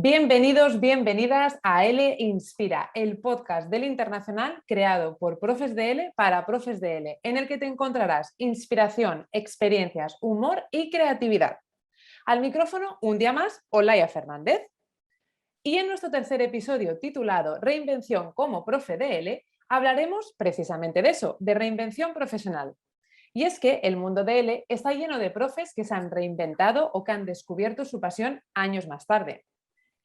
Bienvenidos, bienvenidas a L Inspira, el podcast del Internacional creado por Profes de L para Profes de L, en el que te encontrarás inspiración, experiencias, humor y creatividad. Al micrófono, un día más, Olaya Fernández. Y en nuestro tercer episodio titulado Reinvención como Profe de L, hablaremos precisamente de eso, de reinvención profesional. Y es que el mundo de L está lleno de profes que se han reinventado o que han descubierto su pasión años más tarde.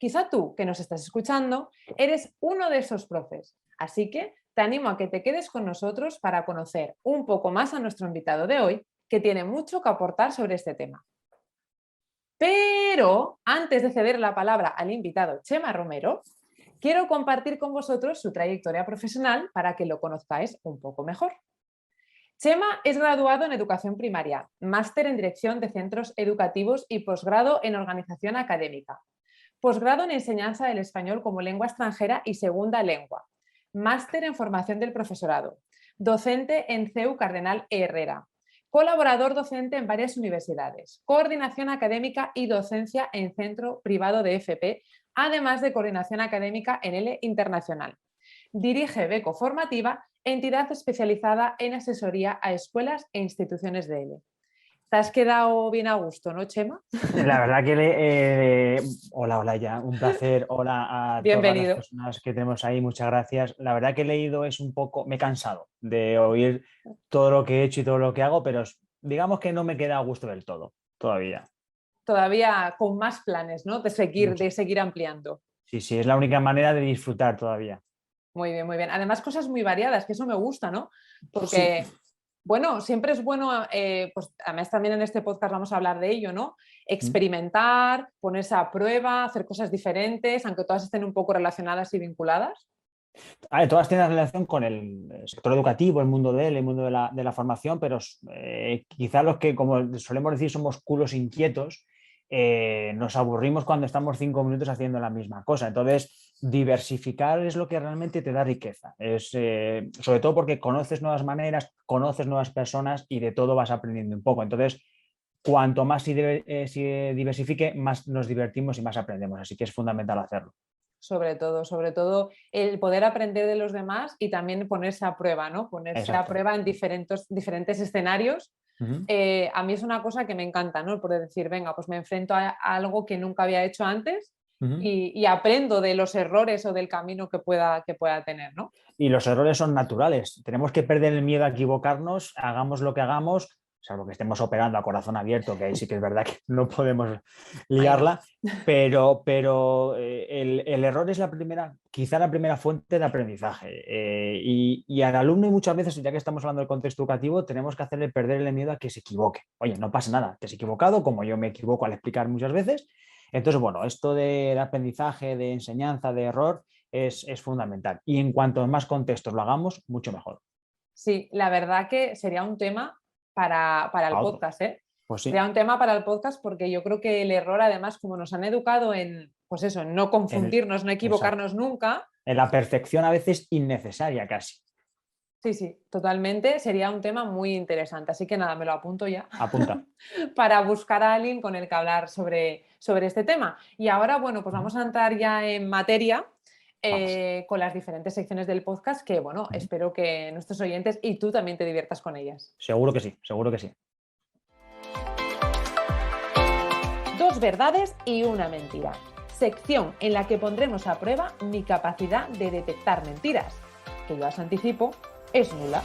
Quizá tú, que nos estás escuchando, eres uno de esos profes. Así que te animo a que te quedes con nosotros para conocer un poco más a nuestro invitado de hoy, que tiene mucho que aportar sobre este tema. Pero antes de ceder la palabra al invitado Chema Romero, quiero compartir con vosotros su trayectoria profesional para que lo conozcáis un poco mejor. Chema es graduado en Educación Primaria, máster en Dirección de Centros Educativos y posgrado en Organización Académica. Posgrado en Enseñanza del Español como Lengua Extranjera y Segunda Lengua. Máster en Formación del Profesorado. Docente en CEU Cardenal Herrera. Colaborador docente en varias universidades. Coordinación académica y docencia en Centro Privado de FP, además de coordinación académica en L Internacional. Dirige Beco Formativa, entidad especializada en asesoría a escuelas e instituciones de L. Te has quedado bien a gusto, ¿no, Chema? La verdad que hola ya, un placer. Hola a todas las Bienvenido. personas que tenemos ahí, muchas gracias. La verdad que he leído es un poco, me he cansado de oír todo lo que he hecho y todo lo que hago, pero digamos que no me queda a gusto del todo, todavía. Todavía con más planes, ¿no? De Mucho. seguir ampliando. Sí, es la única manera de disfrutar todavía. Muy bien, muy bien. Además, cosas muy variadas, que eso me gusta, ¿no? Sí. Porque, bueno, siempre es bueno, pues además también en este podcast vamos a hablar de ello, ¿no? Experimentar, ponerse a prueba, hacer cosas diferentes, aunque todas estén un poco relacionadas y vinculadas. A ver, todas tienen relación con el sector educativo, el mundo de él, el mundo de la formación, pero quizá los que, como solemos decir, somos culos inquietos, nos aburrimos cuando estamos 5 minutos haciendo la misma cosa. Entonces, diversificar es lo que realmente te da riqueza. Sobre todo porque conoces nuevas maneras, conoces nuevas personas y de todo vas aprendiendo un poco. Entonces, cuanto más se diversifique, más nos divertimos y más aprendemos. Así que es fundamental hacerlo. Sobre todo el poder aprender de los demás y también ponerse a prueba, ¿no? Ponerse a Exacto. prueba en diferentes escenarios. Uh-huh. A mí es una cosa que me encanta, ¿no? El poder decir, venga, pues me enfrento a algo que nunca había hecho antes Uh-huh. y aprendo de los errores o del camino que pueda tener, ¿no? Y los errores son naturales. Tenemos que perder el miedo a equivocarnos, hagamos lo que hagamos, salvo que estemos operando a corazón abierto, que ahí sí que es verdad que no podemos Ahí no. liarla, pero el error es quizá la primera fuente de aprendizaje. Y al alumno muchas veces, ya que estamos hablando del contexto educativo, tenemos que hacerle perder el miedo a que se equivoque. Oye, no pasa nada, te has equivocado, como yo me equivoco al explicar muchas veces. Entonces, bueno, esto del aprendizaje, de enseñanza, de error, es fundamental. Y en cuanto más contextos lo hagamos, mucho mejor. Sí, la verdad que sería un tema para el A otro. podcast, ¿eh? Pues sí, Sería un tema para el podcast porque yo creo que el error, además, como nos han educado en, pues eso, en no confundirnos, no exacto. equivocarnos nunca. En la perfección a veces innecesaria casi. Sí, sí, totalmente. Sería un tema muy interesante. Así que nada, me lo apunto ya Apunta. para buscar a alguien con el que hablar sobre este tema. Y ahora, bueno, pues vamos a entrar ya en materia Vamos. con las diferentes secciones del podcast que, bueno, espero que nuestros oyentes y tú también te diviertas con ellas. Seguro que sí, seguro que sí. Dos verdades y una mentira. Sección en la que pondremos a prueba mi capacidad de detectar mentiras, que yo os anticipo, es nula.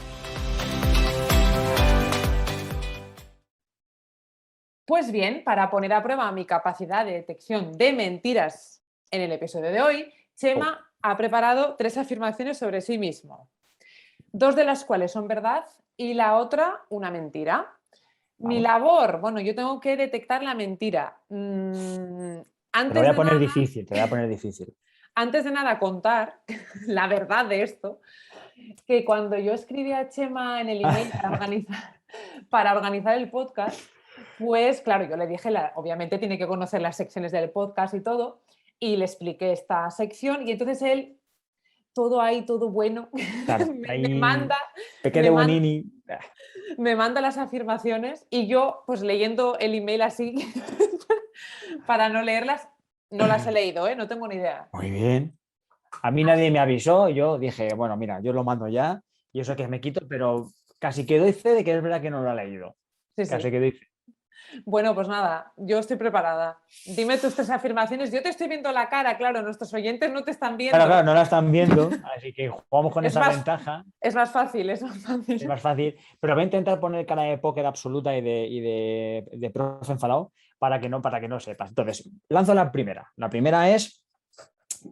Pues bien, para poner a prueba mi capacidad de detección de mentiras en el episodio de hoy, Oh, Chema ha preparado 3 afirmaciones sobre sí mismo, 2 de las cuales son verdad y la otra una mentira. Mi vamos. labor, bueno, yo tengo que detectar la mentira. Te lo voy Antes a de poner nada, difícil, te lo voy a poner difícil. contar la verdad de esto, que cuando yo escribí a Chema en el email para organizar el podcast, pues claro, yo le dije, obviamente tiene que conocer las secciones del podcast y todo, y le expliqué esta sección y entonces él, todo ahí, todo bueno, Claro, me ahí manda, pequeño me de manda, Bonini. me manda las afirmaciones y yo pues leyendo el email así para no leerlas, No las he leído, ¿eh? No tengo ni idea. Muy bien. A mí nadie me avisó, yo dije, bueno, mira, yo lo mando ya y eso que me quito, pero casi que doy fe de que es verdad que no lo he leído. Sí, Casi sí. que doy fe. Bueno, pues nada, yo estoy preparada. Dime tus 3 afirmaciones. Yo te estoy viendo la cara, claro, nuestros oyentes no te están Claro, claro, viendo. no la están viendo, así que jugamos con Es esa más, ventaja, es más fácil, es más es fácil. más fácil, pero voy a intentar poner cara de póker absoluta y de profe enfadado para que no sepas. Entonces, lanzo la primera. La primera es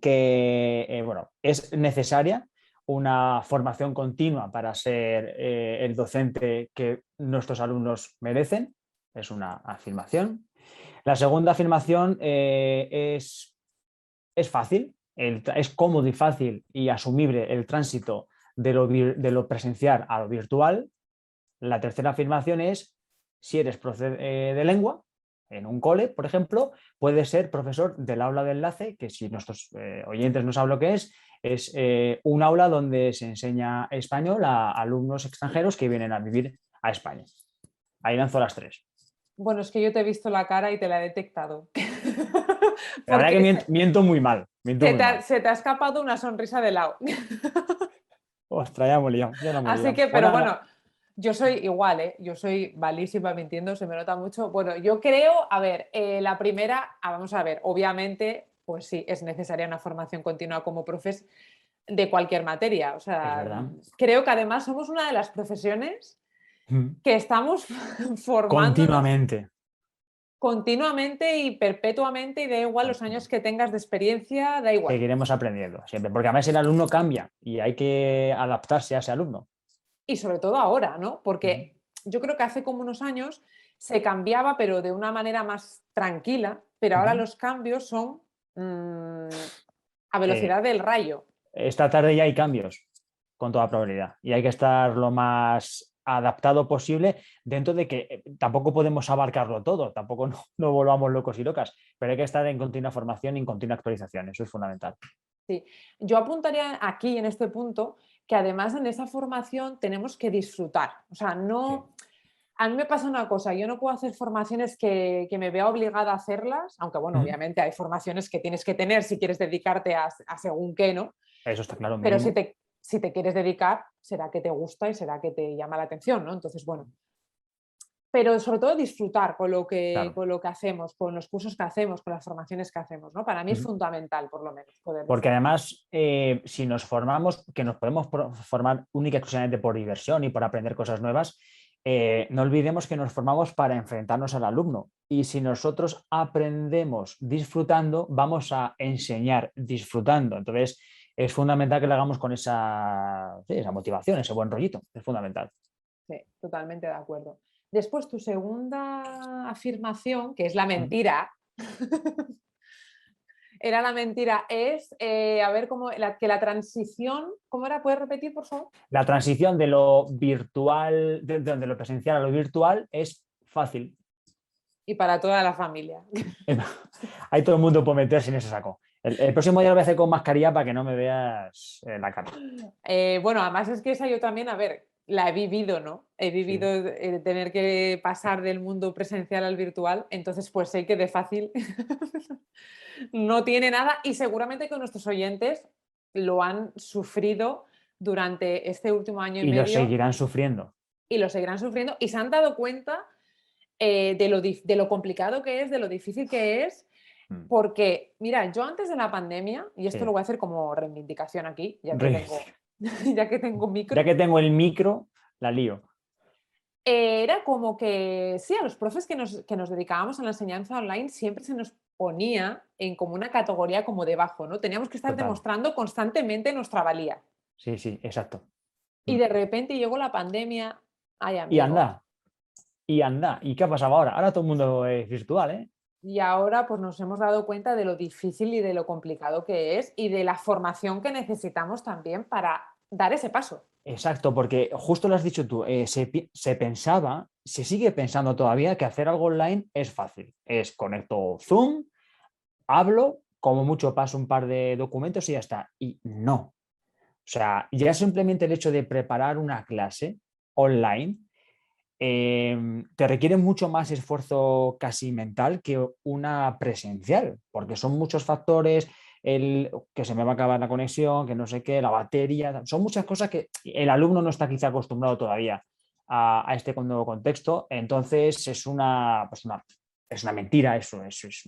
que, bueno, es necesaria una formación continua para ser el docente que nuestros alumnos merecen. Es una afirmación. La segunda afirmación es fácil, es cómodo y fácil y asumible el tránsito de lo presencial a lo virtual. La tercera afirmación es, si eres profe de lengua, en un cole, por ejemplo, puedes ser profesor del aula de enlace, que si nuestros oyentes no saben lo que es un aula donde se enseña español a alumnos extranjeros que vienen a vivir a España. Ahí lanzo las tres. Bueno, es que yo te he visto la cara y te la he detectado. La verdad que Porque miento muy mal, miento muy mal. se te ha escapado una sonrisa de lado. Ostras, ya hemos liado, ya no hemos Así liado. que, Pues pero nada, bueno, yo soy igual, ¿eh? Yo soy malísima mintiendo, se me nota mucho. Bueno, yo creo, a ver, la primera, vamos a ver, obviamente, pues sí, es necesaria una formación continua como profes de cualquier materia. O es sea, verdad. creo que además somos una de las profesiones que estamos formándonos Continuamente. continuamente y perpetuamente y da igual los años que tengas de experiencia, da igual. Seguiremos aprendiendo siempre, porque además el alumno cambia y hay que adaptarse a ese alumno. Y sobre todo ahora, ¿no? Porque yo creo que hace como unos años se cambiaba, pero de una manera más tranquila, pero ahora los cambios son a Eh, velocidad del rayo. esta tarde ya hay cambios, con toda probabilidad, y hay que estar lo más adaptado posible dentro de que tampoco podemos abarcarlo todo, tampoco no volvamos locos y locas, pero hay que estar en continua formación y en continua actualización, eso es fundamental. Sí. Yo apuntaría aquí, en este punto, que además en esa formación tenemos que disfrutar. O sea, Sí. no. A mí me pasa una cosa, yo no puedo hacer formaciones que me vea obligada a hacerlas, aunque bueno, obviamente hay formaciones que tienes que tener si quieres dedicarte a según qué, ¿no? Eso está claro, Pero mínimo. si te quieres dedicar, será que te gusta y será que te llama la atención, ¿no? Entonces, bueno, pero sobre todo disfrutar Claro. con lo que hacemos, con los cursos que hacemos, con las formaciones que hacemos, ¿no? Para mí es fundamental, por lo menos, poder Porque disfrutar. además, si nos formamos, que nos podemos formar única y exclusivamente por diversión y por aprender cosas nuevas, no olvidemos que nos formamos para enfrentarnos al alumno. Y si nosotros aprendemos disfrutando, vamos a enseñar disfrutando. Entonces, es fundamental que lo hagamos con esa motivación, ese buen rollito. Es fundamental. Sí, totalmente de acuerdo. Después, tu segunda afirmación, que es la mentira, era la mentira, es, a ver, que la transición, ¿cómo era? ¿Puedes repetir, por favor? La transición de lo virtual, de lo presencial a lo virtual es fácil. Y para toda la familia. Ahí todo el mundo puede meterse en ese saco. El próximo día lo voy a hacer con mascarilla para que no me veas la cara. Bueno, además es que esa yo también, a ver, la he vivido, ¿no? He vivido Sí. tener que pasar del mundo presencial al virtual, entonces pues sé que de fácil no tiene nada y seguramente que nuestros oyentes lo han sufrido durante este último año y Y lo medio seguirán sufriendo. y lo seguirán sufriendo y se han dado cuenta de lo complicado que es, de lo difícil que es, porque, mira, yo antes de la pandemia, y esto lo Sí. voy a hacer como reivindicación aquí, Reivindica. ya que tengo Ya micro, que tengo el micro, la lío. era como que, sí, a los profes que nos dedicábamos a la enseñanza online siempre se nos ponía en como una categoría como debajo, ¿no? Teníamos que estar Total. demostrando constantemente nuestra valía. Sí, sí, exacto. Y de repente llegó la pandemia, ay Y amigo, anda, y anda. ¿Y qué ha pasado ahora? Ahora todo el mundo es virtual, ¿eh? y ahora pues nos hemos dado cuenta de lo difícil y de lo complicado que es y de la formación que necesitamos también para dar ese paso. Exacto, porque justo lo has dicho tú, se pensaba, se sigue pensando todavía que hacer algo online es fácil. Es conecto Zoom, hablo, como mucho paso un par de documentos y ya está. Y no. O sea, ya simplemente el hecho de preparar una clase online te requiere mucho más esfuerzo casi mental que una presencial, porque son muchos factores, que se me va a acabar la conexión, que no sé qué, la batería, son muchas cosas que el alumno no está quizá acostumbrado todavía a este nuevo contexto, entonces es una mentira eso,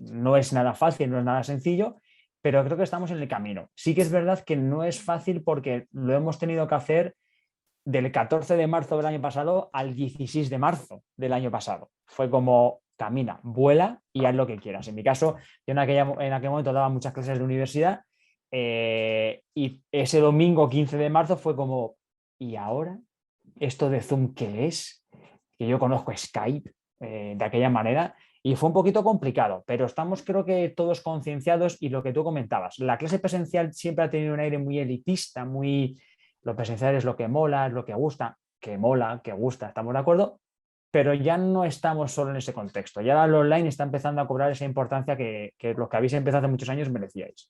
no es nada fácil, no es nada sencillo, pero creo que estamos en el camino. Sí que es verdad que no es fácil porque lo hemos tenido que hacer del 14 de marzo del año pasado al 16 de marzo del año pasado. Fue como camina, vuela y haz lo que quieras. En mi caso, yo en aquel momento daba muchas clases de universidad y ese domingo 15 de marzo fue como, ¿y ahora? ¿Esto de Zoom qué es? Que yo conozco Skype de aquella manera y fue un poquito complicado, pero estamos creo que todos concienciados y lo que tú comentabas, la clase presencial siempre ha tenido un aire muy elitista, muy lo presencial es lo que mola, es lo que gusta, que mola, que gusta, estamos de acuerdo, pero ya no estamos solo en ese contexto. Ya lo online está empezando a cobrar esa importancia que los que habéis empezado hace muchos años merecíais.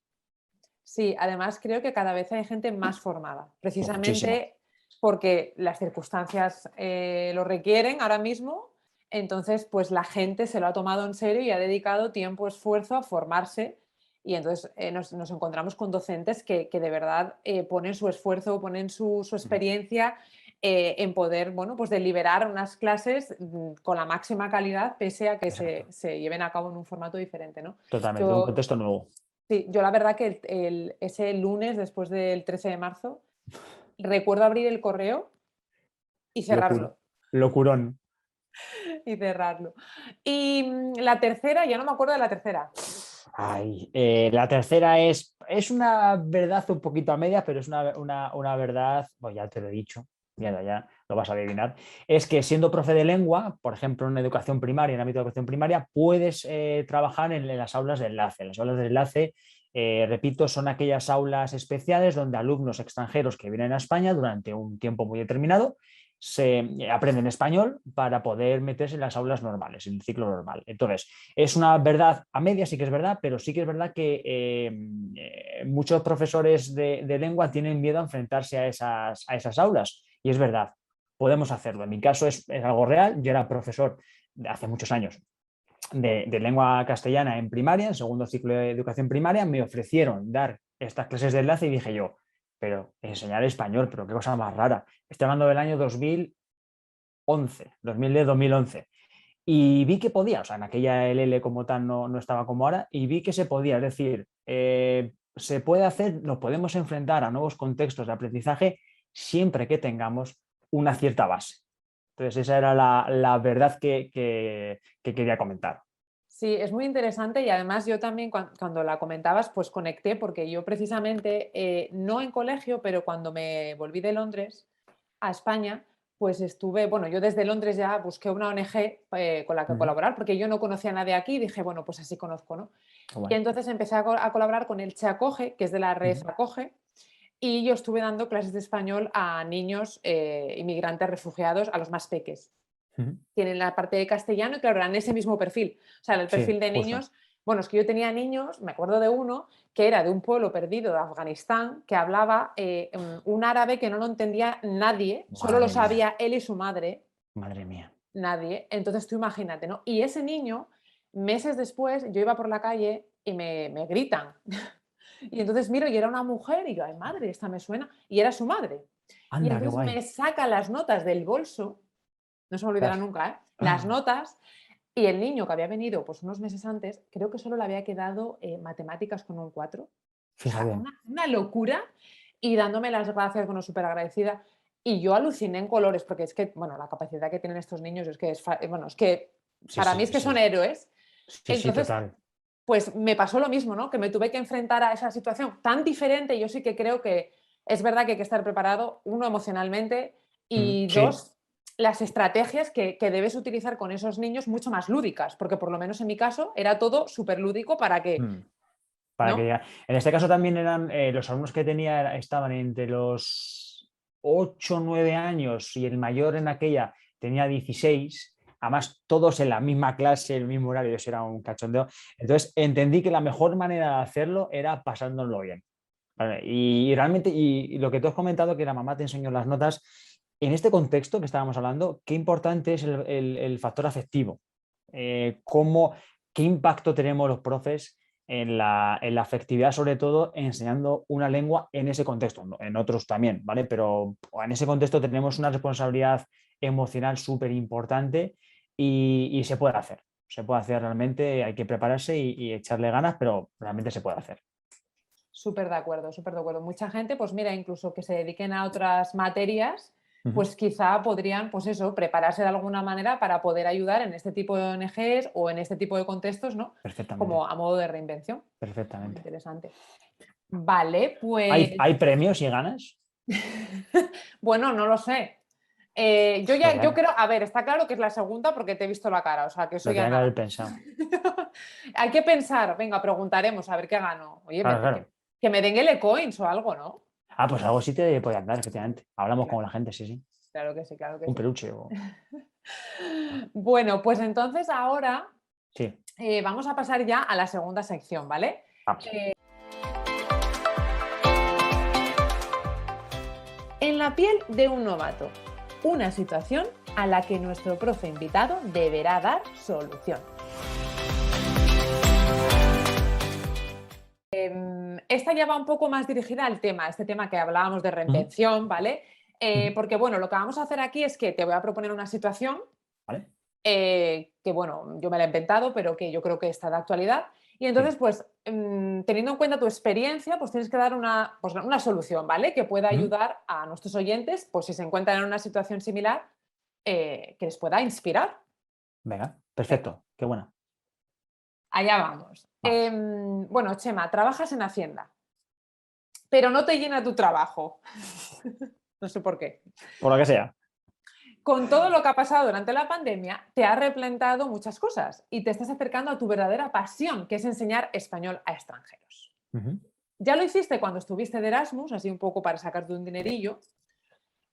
Sí, además creo que cada vez hay gente más formada, Muchísimo. precisamente porque las circunstancias lo requieren ahora mismo. Entonces, pues la gente se lo ha tomado en serio y ha dedicado tiempo, esfuerzo a formarse. Y entonces nos encontramos con docentes que de verdad ponen su esfuerzo, ponen su experiencia en poder, bueno, pues deliberar unas clases con la máxima calidad, pese a que Exacto. se lleven a cabo en un formato diferente, ¿no? Totalmente, un Yo, contexto nuevo. Sí, yo la verdad que ese lunes después del 13 de marzo recuerdo abrir el correo y Locura. cerrarlo, Locurón. y cerrarlo. Y la tercera, ya no me acuerdo de la tercera. Ay, la tercera es una verdad un poquito a media, pero es una verdad, pues ya te lo he dicho, ya lo vas a adivinar. Es que siendo profe de lengua, por ejemplo, en educación primaria, en el ámbito de educación primaria, puedes trabajar en las aulas de enlace. Las aulas de enlace, repito, son aquellas aulas especiales donde alumnos extranjeros que vienen a España durante un tiempo muy determinado se aprenden español para poder meterse en las aulas normales, en el ciclo normal. Entonces, es una verdad a media, sí que es verdad, pero sí que es verdad que muchos profesores de lengua tienen miedo a enfrentarse a esas aulas. Y es verdad, podemos hacerlo. En mi caso es algo real. Yo era profesor de hace muchos años de lengua castellana en primaria, en segundo ciclo de educación primaria. Me ofrecieron dar estas clases de enlace y dije yo, pero enseñar español, pero qué cosa más rara. Estoy hablando del año 2011, 2010-2011. Y vi que podía, o sea, en aquella LL como tal no estaba como ahora, y vi que se podía, es decir, se puede hacer, nos podemos enfrentar a nuevos contextos de aprendizaje siempre que tengamos una cierta base. Entonces, esa era la verdad que quería comentar. Sí, es muy interesante y además yo también cuando la comentabas pues conecté porque yo precisamente, no en colegio, pero cuando me volví de Londres a España, pues estuve, bueno, yo desde Londres ya busqué una ONG con la que Ujú. colaborar porque yo no conocía a nadie aquí y dije, bueno, pues así conozco, ¿no? Y Guay. entonces empecé a colaborar con el Che Acoge, que es de la red Ujú. Acoge, y yo estuve dando clases de español a niños inmigrantes refugiados, a los más peques. Ujú. Tienen la parte de castellano y claro, eran ese mismo perfil. O sea, el Sí, perfil de justo. niños, bueno, es que yo tenía niños, me acuerdo de uno que era de un pueblo perdido de Afganistán, que hablaba un árabe que no lo entendía nadie, solo lo Madre mía, sabía él y su madre, madre mía. nadie. Entonces tú imagínate, ¿no? Y ese niño, meses después, yo iba por la calle y me gritan. Y entonces miro y era una mujer y yo, ay madre, esta me suena. Y era su madre. Y Anda, qué entonces guay. me saca las notas del bolso, no se me olvidará Ostras. nunca, ¿eh? Las Ah, notas, y el niño que había venido pues unos meses antes, creo que solo le había quedado matemáticas con un 4. O sea, fíjate. una locura, y dándome las gracias, bueno, súper agradecida. Y yo aluciné en colores, porque es que, bueno, la capacidad que tienen estos niños es que bueno, es que Sí, para mí sí, es que son sí. héroes. Sí, sí, Entonces, total. pues me pasó lo mismo, ¿no? Que me tuve que enfrentar a esa situación tan diferente. Yo sí que creo que es verdad que hay que estar preparado, uno, emocionalmente, y Sí. dos, las estrategias que debes utilizar con esos niños mucho más lúdicas, porque por lo menos en mi caso era todo súper lúdico para que, Mm. Para que ¿no? en este caso también eran los alumnos que tenía estaban entre los 8 9 años y el mayor en aquella tenía 16, además todos en la misma clase, el mismo horario, eso era un cachondeo. Entonces entendí que la mejor manera de hacerlo era pasándolo bien. ¿Vale? Y realmente, y lo que tú has comentado, que la mamá te enseñó las notas, En este contexto que estábamos hablando, qué importante es el factor afectivo. ¿Qué impacto tenemos los profes en la afectividad, sobre todo enseñando una lengua en ese contexto, en otros también, ¿vale? Pero en ese contexto tenemos una responsabilidad emocional súper importante y se puede hacer. Se puede hacer realmente, hay que prepararse y echarle ganas, pero realmente se puede hacer. Súper de acuerdo, súper de acuerdo. Mucha gente, pues mira, incluso que se dediquen a otras materias, pues quizá podrían, pues eso, prepararse de alguna manera para poder ayudar en este tipo de ONGs o en este tipo de contextos, ¿no? Perfectamente, Como a modo de reinvención. perfectamente. Interesante. Vale, pues ¿Hay premios y ganas? bueno, no lo sé. Yo creo, a ver, está claro que es la segunda porque te he visto la cara, o sea, que eso Lo ya tenía que nada. haber pensado. Hay que pensar, venga, preguntaremos a ver qué gano. Oye, Claro, claro. que me den L-Coins o algo, ¿no? Ah, pues algo sí te podían dar, efectivamente. Hablamos Claro, con la gente, sí, sí. claro que sí, claro que Un sí. peluche. Bueno, pues entonces ahora Sí, vamos a pasar ya a la segunda sección, ¿vale? vamos. En la piel de un novato, una situación a la que nuestro profe invitado deberá dar solución. Esta ya va un poco más dirigida al tema, este tema que hablábamos de reinvención, ¿vale? Porque, bueno, lo que vamos a hacer aquí es que te voy a proponer una situación ¿Vale? que, bueno, yo me la he inventado, pero que yo creo que está de actualidad. Y Sí. entonces, pues, teniendo en cuenta tu experiencia, pues tienes que dar una solución, ¿vale? Que pueda ayudar a nuestros oyentes, pues si se encuentran en una situación similar, que les pueda inspirar. Venga, Venga, perfecto. Qué buena. allá vamos. Vamos. Bueno, Chema, trabajas en Hacienda, pero no te llena tu trabajo. No sé por qué. Por lo que sea. Con todo lo que ha pasado durante la pandemia, te ha replantado muchas cosas y te estás acercando a tu verdadera pasión, que es enseñar español a extranjeros. Ujú. Ya lo hiciste cuando estuviste de Erasmus, así un poco para sacarte un dinerillo,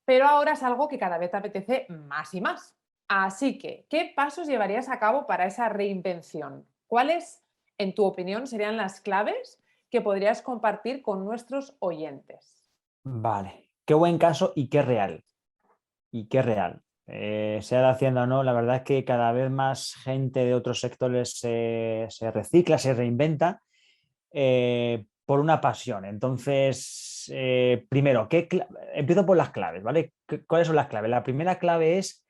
pero ahora es algo que cada vez te apetece más y más. Así que, ¿qué pasos llevarías a cabo para esa reinvención? ¿Cuáles, en tu opinión, serían las claves que podrías compartir con nuestros oyentes? Vale. Qué buen caso y qué real. Y qué real. Sea de Hacienda o no, la verdad es que cada vez más gente de otros sectores se recicla, se reinventa por una pasión. Entonces, primero, empiezo por las claves, ¿vale? ¿Cuáles son las claves? La primera clave es,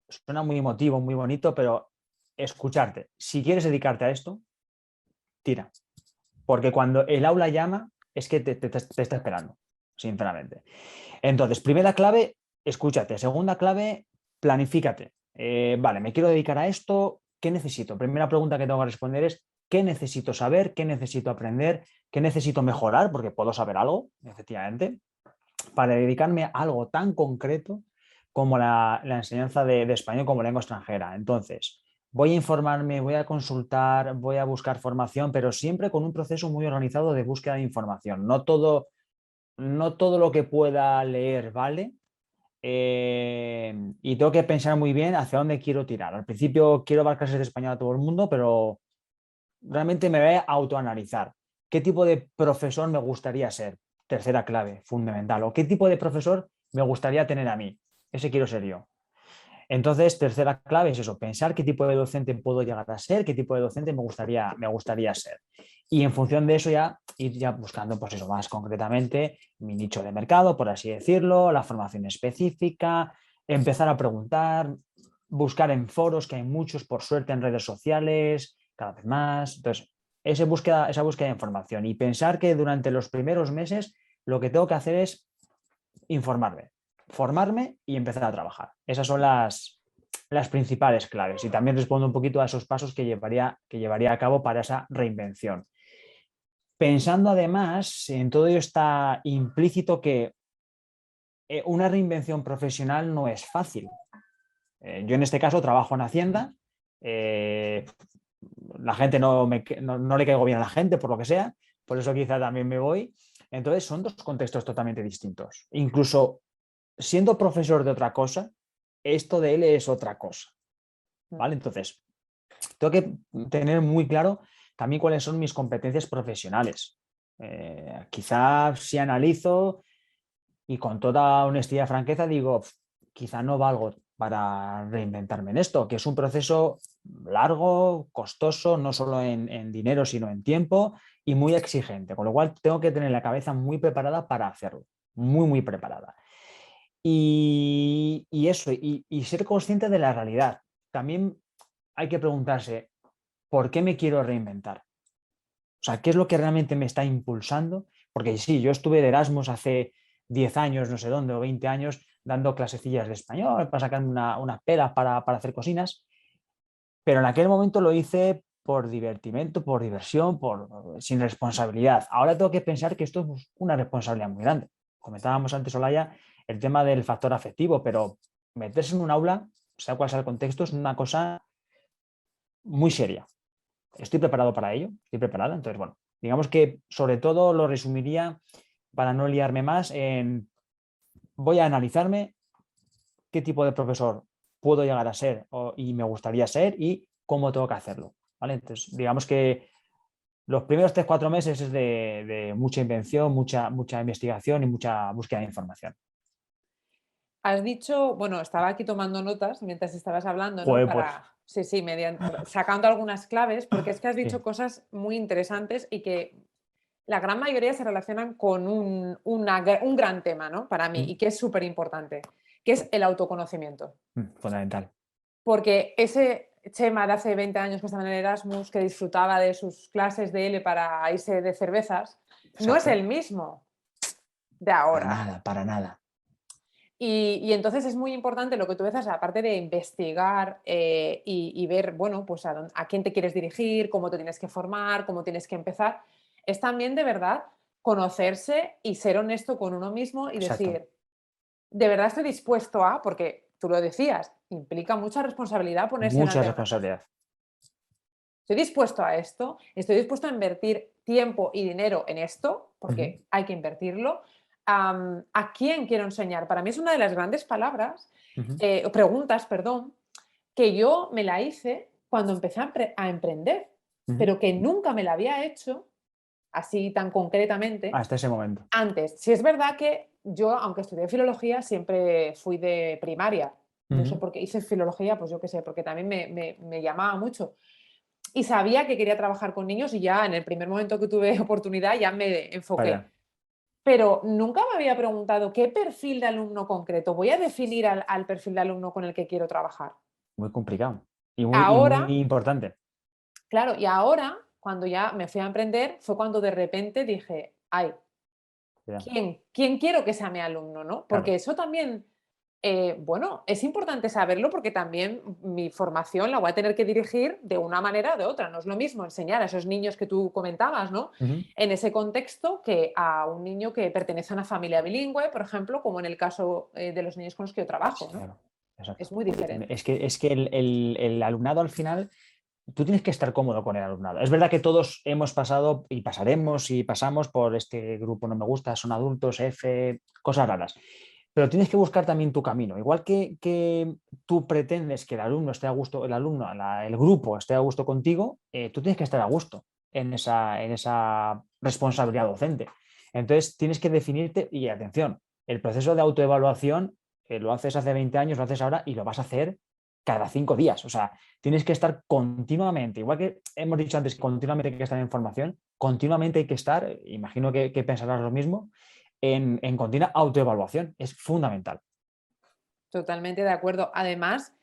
suena muy emotivo, muy bonito, pero escucharte. Si quieres dedicarte a esto, tira. Porque cuando el aula llama, es que te está esperando, sinceramente. Entonces, primera clave, escúchate. Segunda clave, planifícate. Vale, me quiero dedicar a esto. ¿Qué necesito? Primera pregunta que tengo que responder es, ¿qué necesito saber? ¿Qué necesito aprender? ¿Qué necesito mejorar? Porque puedo saber algo, efectivamente, para dedicarme a algo tan concreto como la enseñanza de español como lengua extranjera. Entonces, voy a informarme, voy a consultar, voy a buscar formación, pero siempre con un proceso muy organizado de búsqueda de información. No todo lo que pueda leer vale. Y tengo que pensar muy bien hacia dónde quiero tirar. Al principio quiero dar clases de español a todo el mundo, pero realmente me voy a autoanalizar. ¿Qué tipo de profesor me gustaría ser? Tercera clave, fundamental. ¿O qué tipo de profesor me gustaría tener a mí? Ese quiero ser yo. Entonces, tercera clave es eso, pensar qué tipo de docente puedo llegar a ser, qué tipo de docente me gustaría ser. Y en función de eso ya ir ya buscando, pues eso, más concretamente mi nicho de mercado, por así decirlo, la formación específica, empezar a preguntar, buscar en foros, que hay muchos, por suerte, en redes sociales, cada vez más. Entonces, esa búsqueda de información y pensar que durante los primeros meses lo que tengo que hacer es informarme, formarme y empezar a trabajar. Esas son las principales claves y también respondo un poquito a esos pasos que llevaría a cabo para esa reinvención. Pensando además, en todo ello está implícito que una reinvención profesional no es fácil. Yo en este caso trabajo en Hacienda, la gente no le caigo bien a la gente por lo que sea, por eso quizá también me voy. Entonces son dos contextos totalmente distintos. Incluso siendo profesor de otra cosa, esto de él es otra cosa, ¿vale? Entonces, tengo que tener muy claro también cuáles son mis competencias profesionales. Quizás si analizo y con toda honestidad y franqueza digo, quizá no valgo para reinventarme en esto, que es un proceso largo, costoso, no solo en dinero, sino en tiempo y muy exigente, con lo cual tengo que tener la cabeza muy preparada para hacerlo, muy, muy preparada. Y eso, y ser consciente de la realidad. También hay que preguntarse, ¿por qué me quiero reinventar? O sea, ¿qué es lo que realmente me está impulsando? Porque sí, yo estuve de Erasmus hace 10 años, no sé dónde, o 20 años, dando clasecillas de español para sacar unas pelas para hacer cocinas, pero en aquel momento lo hice por divertimento, por diversión, sin responsabilidad. Ahora tengo que pensar que esto es una responsabilidad muy grande. Comentábamos antes, Olaya, el tema del factor afectivo, pero meterse en un aula, sea cual sea el contexto, es una cosa muy seria. Estoy preparado para ello, estoy preparado. Entonces, bueno, digamos que sobre todo lo resumiría para no liarme más en voy a analizarme qué tipo de profesor puedo llegar a ser y me gustaría ser y cómo tengo que hacerlo. ¿Vale? Entonces, digamos que los primeros 3-4 meses es de mucha invención, mucha investigación y mucha búsqueda de información. Has dicho, bueno, estaba aquí tomando notas mientras estabas hablando, ¿no? Joder, pues. Sí, sacando algunas claves, porque es que has dicho Sí, cosas muy interesantes y que la gran mayoría se relacionan con un gran tema, ¿no? Para mí, y que es súper importante, que es el autoconocimiento. fundamental. Porque ese Chema de hace 20 años que estaba en el Erasmus, que disfrutaba de sus clases de L para irse de cervezas, no es Exacto. el mismo de Para ahora. nada, para nada. Y entonces es muy importante lo que tú dices, aparte de investigar y ver, bueno, pues a quién te quieres dirigir, cómo te tienes que formar, cómo tienes que empezar, es también de verdad conocerse y ser honesto con uno mismo y Exacto. decir, de verdad estoy dispuesto a, porque tú lo decías, implica mucha responsabilidad ponerse Mucha delante de una clase. responsabilidad. Estoy dispuesto a esto, estoy dispuesto a invertir tiempo y dinero en esto, Uh-huh. porque hay que invertirlo. ¿A quién quiero enseñar? Para mí es una de las grandes palabras, Uh-huh. o preguntas, perdón, que yo me la hice cuando empecé a emprender, Uh-huh. pero que nunca me la había hecho así tan concretamente Hasta ese momento. antes. Si es verdad que yo, aunque estudié filología, siempre fui de primaria. No sé Uh-huh. por qué hice filología, pues yo qué sé, porque también me llamaba mucho y sabía que quería trabajar con niños y ya en el primer momento que tuve oportunidad ya me enfoqué. Vaya, Pero nunca me había preguntado qué perfil de alumno concreto voy a definir al perfil de alumno con el que quiero trabajar. muy complicado y muy Ahora, importante. claro, y ahora, cuando ya me fui a emprender, fue cuando de repente dije, ay, Ya, ¿quién quiero que sea mi alumno? ¿No? Porque claro. eso también, bueno, es importante saberlo porque también mi formación la voy a tener que dirigir de una manera o de otra. No es lo mismo enseñar a esos niños que tú comentabas, ¿no? Uh-huh. En ese contexto que a un niño que pertenece a una familia bilingüe, por ejemplo, como en el caso de los niños con los que yo trabajo, Sí, ¿no? claro. Exacto. Es muy diferente. Es que el alumnado al final, tú tienes que estar cómodo con el alumnado. Es verdad que todos hemos pasado y pasaremos y pasamos por este grupo no me gusta, son adultos, F, cosas raras. Pero tienes que buscar también tu camino. Igual que tú pretendes que el alumno esté a gusto, el grupo esté a gusto contigo, tú tienes que estar a gusto en esa responsabilidad docente. Entonces tienes que definirte, y atención, el proceso de autoevaluación lo haces hace 20 años, lo haces ahora y lo vas a hacer cada 5 días. O sea, tienes que estar continuamente, igual que hemos dicho antes, continuamente hay que estar en formación, continuamente hay que estar, imagino que pensarás lo mismo, en continua autoevaluación. Es fundamental. Totalmente de acuerdo. Además,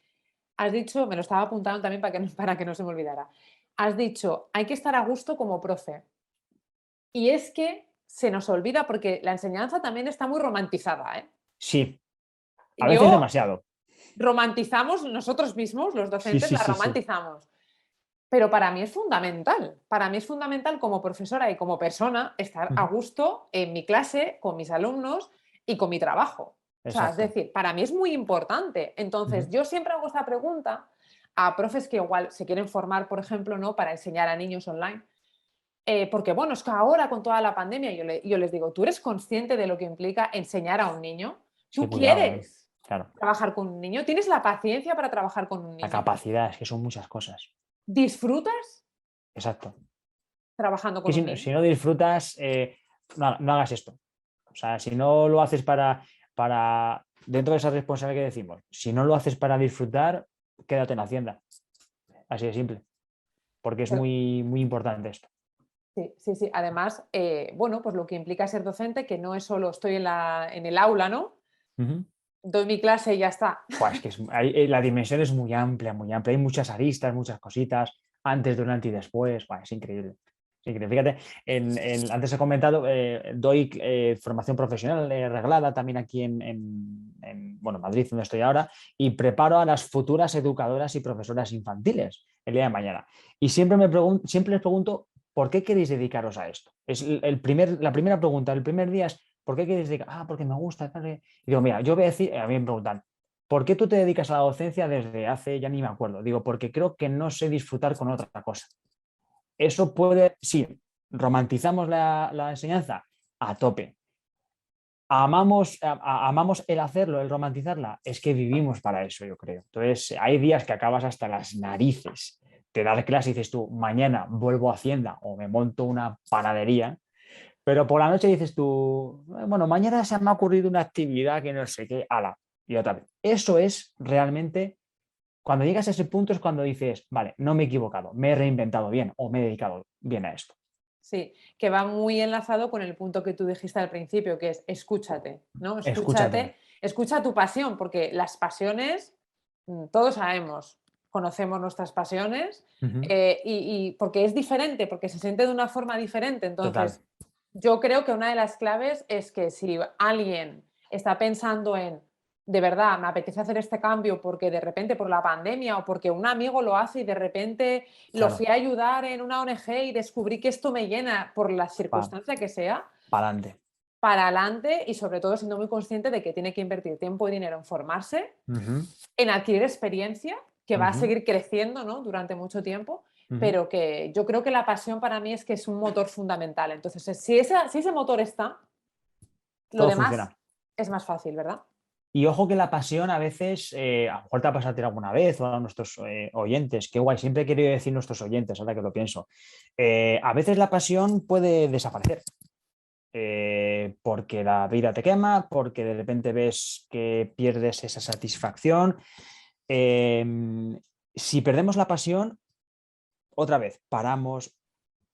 has dicho, me lo estaba apuntando también para que no se me olvidara. Has dicho, hay que estar a gusto como profe. Y es que se nos olvida porque la enseñanza también está muy romantizada, ¿eh? Sí, a veces Yo demasiado. romantizamos nosotros mismos, los Sí, docentes sí, la sí, sí. romantizamos. Pero para mí es fundamental. Para mí es fundamental como profesora y como persona estar a Ujú. gusto en mi clase, con mis alumnos y con mi trabajo. O sea, es Exacto. decir, para mí es muy importante. Entonces, Ujú. yo siempre hago esta pregunta a profes que igual se quieren formar, por ejemplo, ¿no? Para enseñar a niños online. Porque, bueno, es que ahora con toda la pandemia yo les digo, ¿tú eres consciente de lo que implica enseñar a un niño? Sí, ¿Tú cuidado, ¿eh? quieres Claro. trabajar con un niño? ¿Tienes la paciencia para trabajar con un La niño? capacidad, es que son muchas cosas. ¿Disfrutas Exacto. trabajando Que con un si niño? no disfrutas, no hagas esto. O sea, si no lo haces para dentro de esa responsabilidad que decimos, si no lo haces para disfrutar, quédate en Hacienda. Así de simple. Porque es muy, muy importante esto. Sí, sí, sí. Además, bueno, pues lo que implica ser docente, que no es solo estoy en el aula, ¿no? Uh-huh. Doy mi clase y ya está. Pues es que la dimensión es muy amplia, muy amplia. Hay muchas aristas, muchas cositas, antes, durante y después. Bueno, es increíble. Es increíble. Fíjate, antes he comentado, doy formación profesional reglada también aquí en Madrid, donde estoy ahora, y preparo a las futuras educadoras y profesoras infantiles el día de mañana. Y siempre les pregunto, ¿por qué queréis dedicaros a esto? Es la primera pregunta, el primer día es, ¿por qué queréis dedicar? Porque me gusta. Y digo, mira, yo voy a decir, a mí me preguntan, ¿por qué tú te dedicas a la docencia desde hace, ya ni me acuerdo? Digo, porque creo que no sé disfrutar con otra cosa. Eso puede, sí, romantizamos la enseñanza a tope. Amamos el hacerlo, el romantizarla. Es que vivimos para eso, yo creo. Entonces, hay días que acabas hasta las narices de dar clase y dices tú, mañana vuelvo a Hacienda o me monto una panadería. Pero por la noche dices tú, bueno, mañana se me ha ocurrido una actividad que no sé qué, ala, y otra vez. Eso es realmente, cuando llegas a ese punto es cuando dices, vale, no me he equivocado, me he reinventado bien o me he dedicado bien a esto. Sí, que va muy enlazado con el punto que tú dijiste al principio, que es escúchate, ¿no? Escúchate. Escucha tu pasión, porque las pasiones, todos sabemos, conocemos nuestras pasiones Uh-huh. y porque es diferente, porque se siente de una forma diferente. Total. Entonces, yo creo que una de las claves es que si alguien está pensando en, de verdad, me apetece hacer este cambio porque de repente por la pandemia o porque un amigo lo hace y de repente lo Claro, fui a ayudar en una ONG y descubrí que esto me llena por la circunstancia que sea, para adelante. para adelante y sobre todo siendo muy consciente de que tiene que invertir tiempo y dinero en formarse, Uh-huh. en adquirir experiencia, que va a Uh-huh. seguir creciendo, ¿no?, durante mucho tiempo, Uh-huh. pero que yo creo que la pasión para mí es que es un motor fundamental. Entonces, si ese motor está, lo Todo demás funciona. es más fácil, ¿verdad? Y ojo que la pasión a veces, a lo mejor te ha pasado a ti alguna vez o a nuestros oyentes, qué guay, siempre he querido decir nuestros oyentes, ahora que lo pienso. A veces la pasión puede desaparecer. Porque la vida te quema, porque de repente ves que pierdes esa satisfacción. Si perdemos la pasión, otra vez, paramos,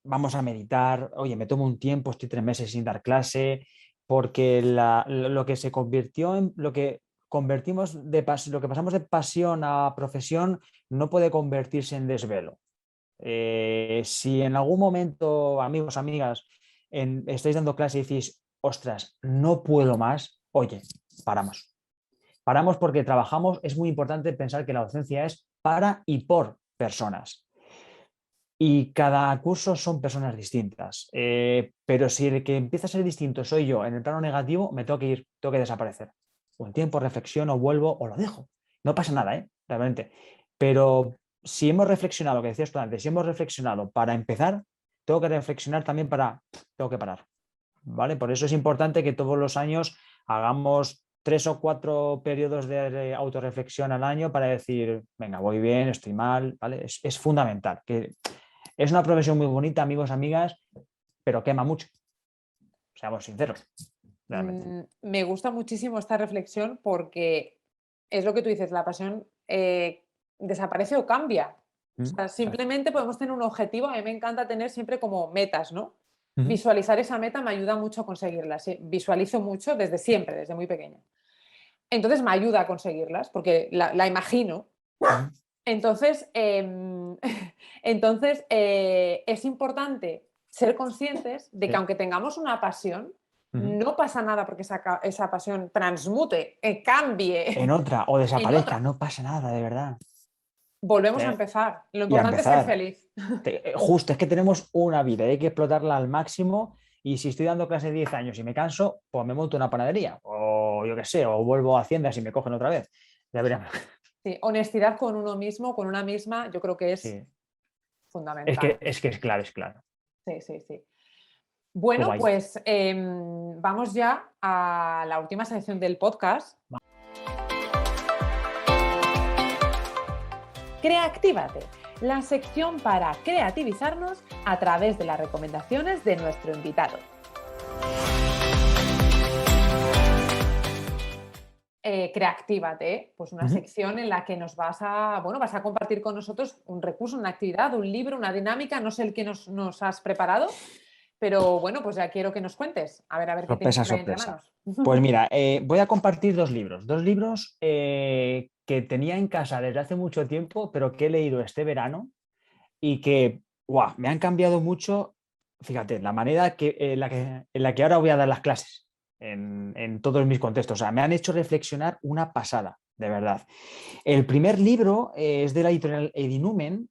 vamos a meditar, oye, me tomo un tiempo, estoy 3 meses sin dar clase, porque lo que se convirtió en lo que convertimos lo que pasamos de pasión a profesión no puede convertirse en desvelo. Si en algún momento, amigos, amigas, estáis dando clase y decís, ostras, no puedo más, oye, paramos. Paramos porque trabajamos, es muy importante pensar que la docencia es para y por personas. Y cada curso son personas distintas. Pero si el que empieza a ser distinto soy yo en el plano negativo, me tengo que ir, tengo que desaparecer. Un tiempo reflexiono, vuelvo o lo dejo. No pasa nada, realmente. Pero si hemos reflexionado, lo que decías tú antes, si hemos reflexionado para empezar, tengo que reflexionar también tengo que parar. ¿Vale? Por eso es importante que todos los años hagamos 3 o 4 periodos de autorreflexión al año para decir, venga, voy bien, estoy mal, ¿vale? Es fundamental. Es una profesión muy bonita, amigos, amigas, pero quema mucho. Seamos sinceros, realmente. Me gusta muchísimo esta reflexión porque es lo que tú dices, la pasión desaparece o cambia. O sea, simplemente podemos tener un objetivo. A mí me encanta tener siempre como metas, ¿no? Visualizar esa meta me ayuda mucho a conseguirlas. ¿Sí? Visualizo mucho desde siempre, desde muy pequeña. Entonces me ayuda a conseguirlas porque la imagino. Entonces, es importante ser conscientes de que aunque tengamos una pasión, no pasa nada porque esa pasión transmute, cambie En otra o en desaparezca, otra. no pasa nada, de verdad. Volvemos a empezar. Lo Y a importante es ser empezar. feliz. Justo, es que tenemos una vida y hay que explotarla al máximo. Y si estoy dando clase 10 años y me canso, pues me monto una panadería. O yo qué sé, o vuelvo a Hacienda si me cogen otra vez. Ya veremos. Sí, honestidad con uno mismo, con una misma, yo creo que es Sí. fundamental. Es claro, es claro. Sí, sí, sí. Qué Bueno, guay. pues vamos ya a la última sección del podcast. Creatívate, la sección para creativizarnos a través de las recomendaciones de nuestro invitado. Creactívate, pues una sección en la que nos vas a compartir con nosotros un recurso, una actividad, un libro, una dinámica, no sé el que nos has preparado, pero bueno, pues ya quiero que nos cuentes. A ver qué tienes Sorpresa, por ahí entre sorpresa. manos. Pues mira, voy a compartir dos libros que tenía en casa desde hace mucho tiempo, pero que he leído este verano y que me han cambiado mucho, fíjate, la manera en la que ahora voy a dar las clases en todos mis contextos. O sea, me han hecho reflexionar una pasada, de verdad. El primer libro es de la editorial Edinumen,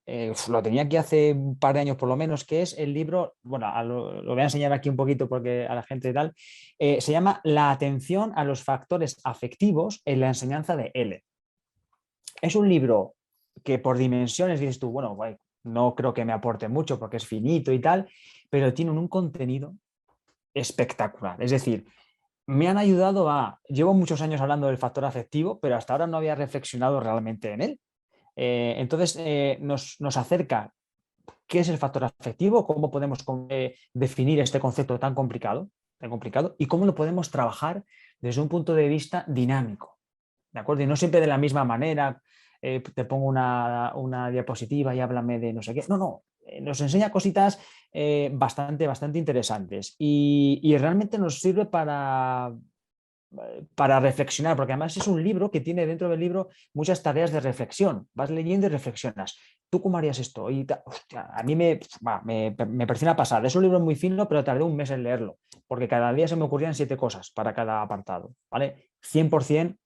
lo tenía aquí hace un par de años por lo menos, que es el libro, bueno, lo voy a enseñar aquí un poquito porque a la gente y tal, se llama La atención a los factores afectivos en la enseñanza de L. Es un libro que por dimensiones dices tú, bueno, no creo que me aporte mucho porque es finito y tal, pero tiene un contenido espectacular. Es decir, me han ayudado llevo muchos años hablando del factor afectivo, pero hasta ahora no había reflexionado realmente en él. Entonces, nos acerca qué es el factor afectivo, cómo podemos definir este concepto tan complicado y cómo lo podemos trabajar desde un punto de vista dinámico. ¿De acuerdo? Y no siempre de la misma manera, te pongo una diapositiva y háblame de no sé qué. No, nos enseña cositas bastante interesantes y realmente nos sirve para reflexionar, porque además es un libro que tiene dentro del libro muchas tareas de reflexión. Vas leyendo y reflexionas. ¿Tú cómo harías esto? Hostia, a mí me pareció una pasada. Es un libro muy fino, pero tardé un mes en leerlo, porque cada día se me ocurrían 7 cosas para cada apartado. ¿Vale? 100%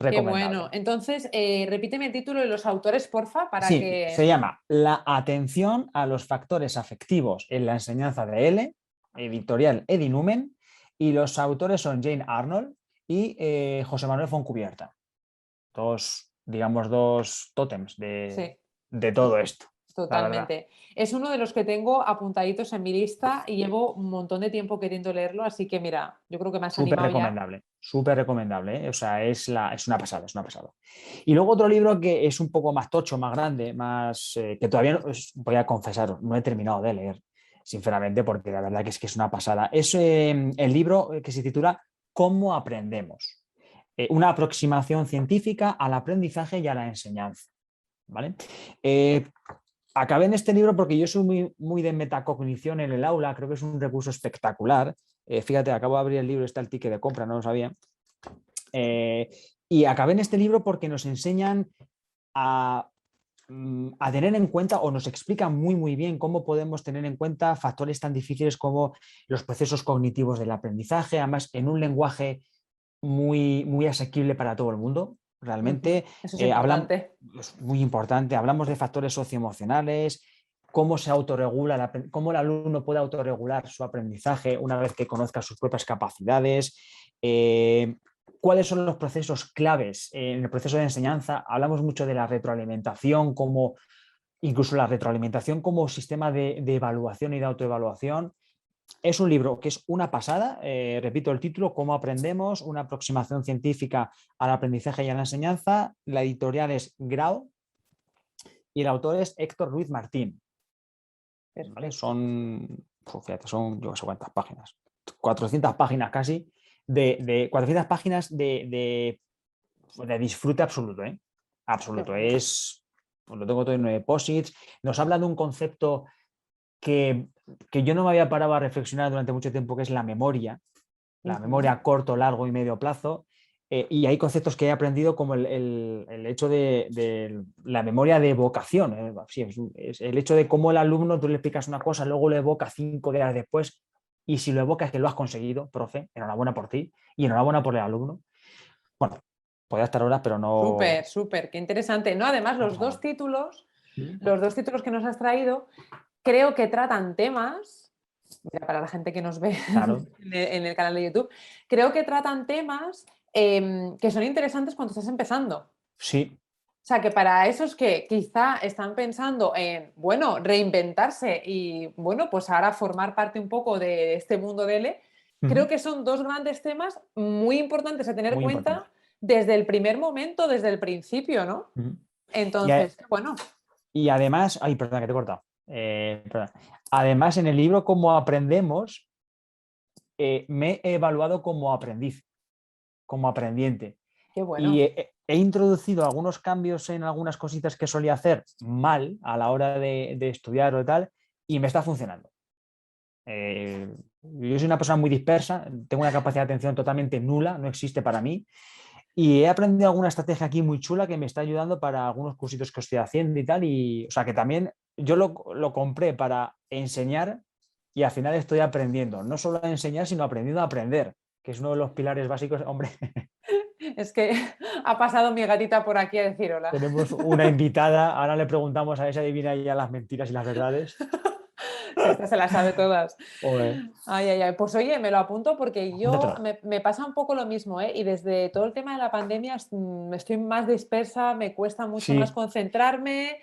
Qué recomendable. bueno. Entonces, repíteme el título de los autores, porfa, para Sí, se que... llama La atención a los factores afectivos en la enseñanza de L, editorial Edinumen, y los autores son Jane Arnold y José Manuel Foncubierta. Digamos, dos tótems Sí. de todo esto, la verdad. Totalmente. Es uno de los que tengo apuntaditos en mi lista y llevo un montón de tiempo queriendo leerlo, así que mira, yo creo que me has animado ya. Súper recomendable, ¿eh? O sea, es una pasada, es una pasada. Y luego otro libro que es un poco más tocho, más grande, que todavía voy a confesaros, no he terminado de leer, sinceramente, porque la verdad que es una pasada. Es el libro que se titula ¿Cómo aprendemos? Una aproximación científica al aprendizaje y a la enseñanza. ¿Vale? Acabé en este libro porque yo soy muy de metacognición en el aula, creo que es un recurso espectacular. Fíjate, acabo de abrir el libro, está el ticket de compra, no lo sabía. Y acabé en este libro porque nos enseñan a tener en cuenta o nos explican muy bien cómo podemos tener en cuenta factores tan difíciles como los procesos cognitivos del aprendizaje, además en un lenguaje muy asequible para todo el mundo. Realmente Eso es importante. es muy importante. Hablamos de factores socioemocionales, cómo se autorregula, cómo el alumno puede autorregular su aprendizaje una vez que conozca sus propias capacidades, cuáles son los procesos claves en el proceso de enseñanza. Hablamos mucho de la retroalimentación, incluso la retroalimentación como sistema de evaluación y de autoevaluación. Es un libro que es una pasada, repito el título, ¿Cómo aprendemos? Una aproximación científica al aprendizaje y a la enseñanza. La editorial es Grau y el autor es Héctor Ruiz Martín. ¿Vale? Fíjate, son yo no sé cuántas páginas, 400 páginas casi, 400 páginas de disfrute absoluto, ¿eh? Absoluto. Lo tengo todo en posits. Nos habla de un concepto que yo no me había parado a reflexionar durante mucho tiempo, que es la memoria memoria a corto, largo y medio plazo. Y hay conceptos que he aprendido como el hecho de la memoria de evocación. Sí, es el hecho de cómo el alumno, tú le explicas una cosa, luego lo evoca 5 días después, y si lo evocas es que lo has conseguido, profe, enhorabuena por ti y enhorabuena por el alumno. Bueno, podría estar horas, pero no... Súper, qué interesante. No, además, no los dos títulos que nos has traído, creo que tratan temas, mira, para la gente que nos ve Claro. en el canal de YouTube, creo que tratan temas que son interesantes cuando estás empezando. Sí. O sea, que para esos que quizá están pensando en, bueno, reinventarse y, bueno, pues ahora formar parte un poco de este mundo de L, creo que son dos grandes temas muy importantes a tener en Muy cuenta importante. desde el primer momento, desde el principio, ¿no? Entonces, bueno. Y además, ay, perdona que te he cortado. Perdón. Además, en el libro Cómo aprendemos, me he evaluado como aprendiz, como aprendiente. Qué bueno. Y he introducido algunos cambios en algunas cositas que solía hacer mal a la hora de estudiar o tal, y me está funcionando. Yo soy una persona muy dispersa, tengo una capacidad de atención totalmente nula, no existe para mí. Y he aprendido alguna estrategia aquí muy chula que me está ayudando para algunos cursitos que estoy haciendo y tal. Y, o sea, que también yo lo compré para enseñar y al final estoy aprendiendo. No solo a enseñar, sino aprendiendo a aprender, que es uno de los pilares básicos. Hombre, Es que ha pasado mi gatita por aquí a decir hola. tenemos una invitada. Ahora le preguntamos a esa adivina ya las mentiras y las verdades. Si esta se la sabe todas. Joder, Ay, ay, ay. Pues oye, me lo apunto porque yo apúntatelo. me pasa un poco lo mismo, ¿eh? Y desde todo el tema de la pandemia estoy más dispersa, me cuesta mucho más Sí, concentrarme.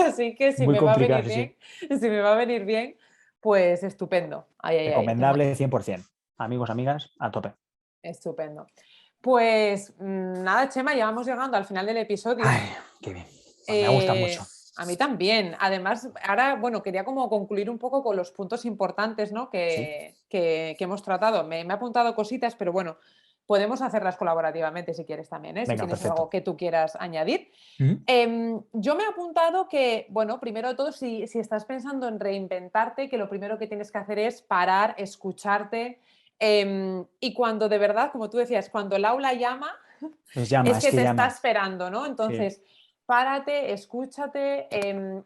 Así que si muy me va a complicado, venir sí, sí. bien, si me va a venir bien, pues estupendo. Ay, ay, ay. Recomendable 100%. Amigos, amigas, a tope. Estupendo. Pues nada, Chema, ya vamos llegando al final del episodio. Ay, qué bien. Pues me gusta mucho. A mí también. Además, ahora, bueno, quería como concluir un poco con los puntos importantes, ¿no? Sí. que hemos tratado. Me he apuntado cositas, pero bueno, podemos hacerlas colaborativamente si quieres también, ¿eh? Si Venga, tienes algo perfecto. que tú quieras añadir. Ujú. Yo me he apuntado que, bueno, primero de todo, si estás pensando en reinventarte, que lo primero que tienes que hacer es parar, escucharte. Y cuando de verdad, como tú decías, cuando el aula llama, Pues llama, es es que que te está llama. esperando, ¿no? Sí, Entonces, párate, escúchate,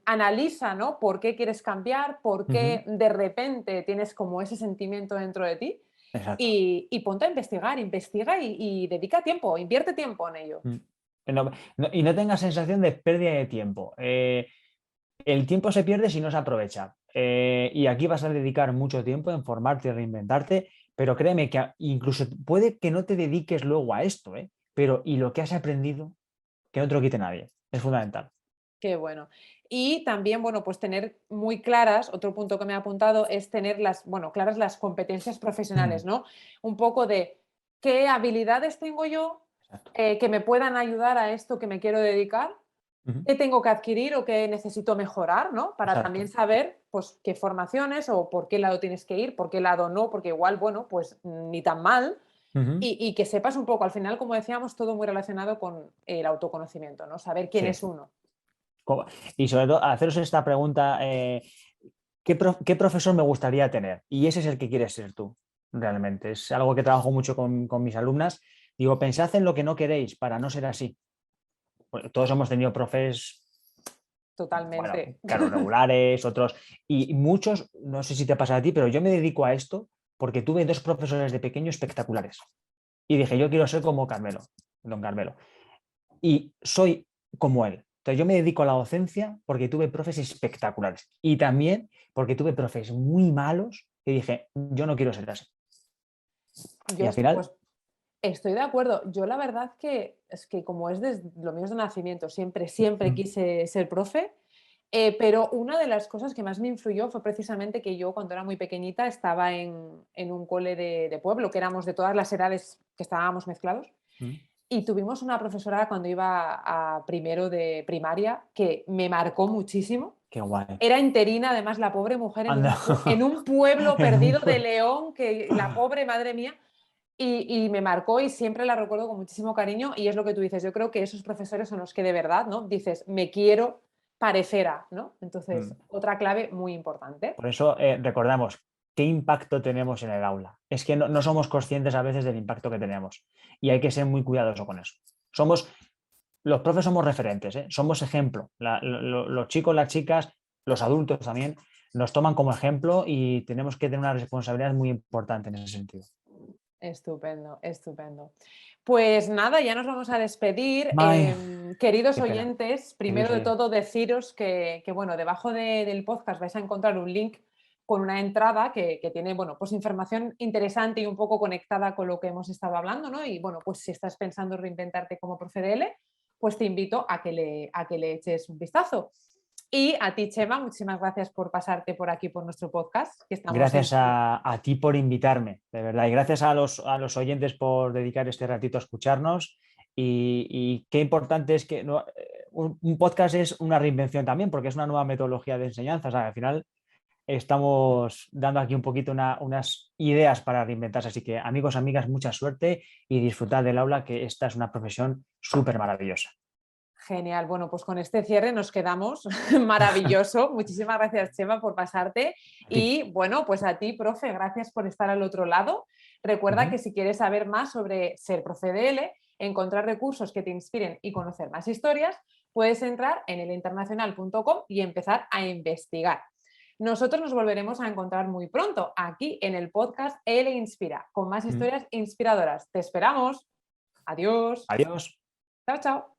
analiza, ¿no? ¿Por qué quieres cambiar? ¿Por ujú, qué de repente tienes como ese sentimiento dentro de ti? exacto. Y ponte a investigar, investiga y dedica tiempo, invierte tiempo en ello. Mm. Y no tengas sensación de pérdida de tiempo. El tiempo se pierde si no se aprovecha. Y aquí vas a dedicar mucho tiempo en formarte y reinventarte, pero créeme que incluso puede que no te dediques luego a esto, ¿eh? Pero y lo que has aprendido, que no te lo quite nadie. Es fundamental. Qué bueno. Y también, bueno, pues tener muy claras, otro punto que me ha apuntado es tener bueno, claras las competencias profesionales, Mm, ¿no? Un poco de qué habilidades tengo yo exacto. que me puedan ayudar a esto que me quiero dedicar, Ujú, qué tengo que adquirir o qué necesito mejorar, ¿no? Para también exacto. saber, pues, qué formaciones o por qué lado tienes que ir, por qué lado no, porque igual, bueno, pues ni tan mal. Ujú, Y que sepas un poco, al final, como decíamos, todo muy relacionado con el autoconocimiento, ¿no? Saber quién sí. es uno. Y sobre todo, haceros esta pregunta, ¿qué profesor me gustaría tener? Y ese es el que quieres ser tú, realmente. Es algo que trabajo mucho con mis alumnas. Digo, pensad en lo que no queréis para no ser así. Porque todos hemos tenido profes, bueno, Totalmente. claro, regulares, otros, y muchos, no sé si te pasa a ti, pero yo me dedico a esto porque tuve dos profesores de pequeño espectaculares. Y dije, yo quiero ser como Carmelo, don Carmelo. Y soy como él. Entonces yo me dedico a la docencia porque tuve profes espectaculares y también porque tuve profes muy malos que dije, yo no quiero ser así. Y Yo, al final, pues, estoy de acuerdo. Yo la verdad que es que como es desde lo mío es de nacimiento, siempre mm, quise ser profe, pero una de las cosas que más me influyó fue precisamente que yo cuando era muy pequeñita estaba en un cole de pueblo, que éramos de todas las edades que estábamos mezclados, mm, y tuvimos una profesora cuando iba a primero de primaria que me marcó muchísimo. qué guay. Era interina, además, la pobre mujer Anda. en un pueblo En un perdido de pueblo. León, que la pobre madre mía, y me marcó y siempre la recuerdo con muchísimo cariño y es lo que tú dices, yo creo que esos profesores son los que de verdad, ¿no? Dices, me quiero parecer a, ¿no? Entonces, Mm. otra clave muy importante. Por eso recordamos qué impacto tenemos en el aula. Es que no somos conscientes a veces del impacto que tenemos y hay que ser muy cuidadoso con eso. Somos, los profes somos referentes, ¿eh? Somos ejemplo. Los chicos, las chicas, los adultos también nos toman como ejemplo y tenemos que tener una responsabilidad muy importante en ese sentido. Estupendo, estupendo. Pues nada, ya nos vamos a despedir. Ay, Queridos qué pena. oyentes, Queridos primero de oyentes. todo deciros que, bueno, debajo del podcast vais a encontrar un link con una entrada que tiene, bueno, pues información interesante y un poco conectada con lo que hemos estado hablando, ¿no? Y bueno, pues si estás pensando en reinventarte como profe de L, pues te invito a que le eches un vistazo. Y a ti, Chema, muchísimas gracias por pasarte por aquí por nuestro podcast, que estamos Gracias en... a ti por invitarme, de verdad. Y gracias a los oyentes por dedicar este ratito a escucharnos. Y qué importante es que un podcast es una reinvención también, porque es una nueva metodología de enseñanza. O sea, al final estamos dando aquí un poquito unas ideas para reinventarse. Así que amigos, amigas, mucha suerte y disfrutad del aula, que esta es una profesión súper maravillosa. Genial, bueno, pues con este cierre nos quedamos. Maravilloso. Muchísimas gracias, Chema, por pasarte. Y bueno, pues a ti, profe, gracias por estar al otro lado. Recuerda que si quieres saber más sobre ser profe de L, encontrar recursos que te inspiren y conocer más historias, puedes entrar en elinternacional.com y empezar a investigar. Nosotros nos volveremos a encontrar muy pronto aquí en el podcast L Inspira, con más historias inspiradoras. Te esperamos. Adiós. Adiós. Chao, chao.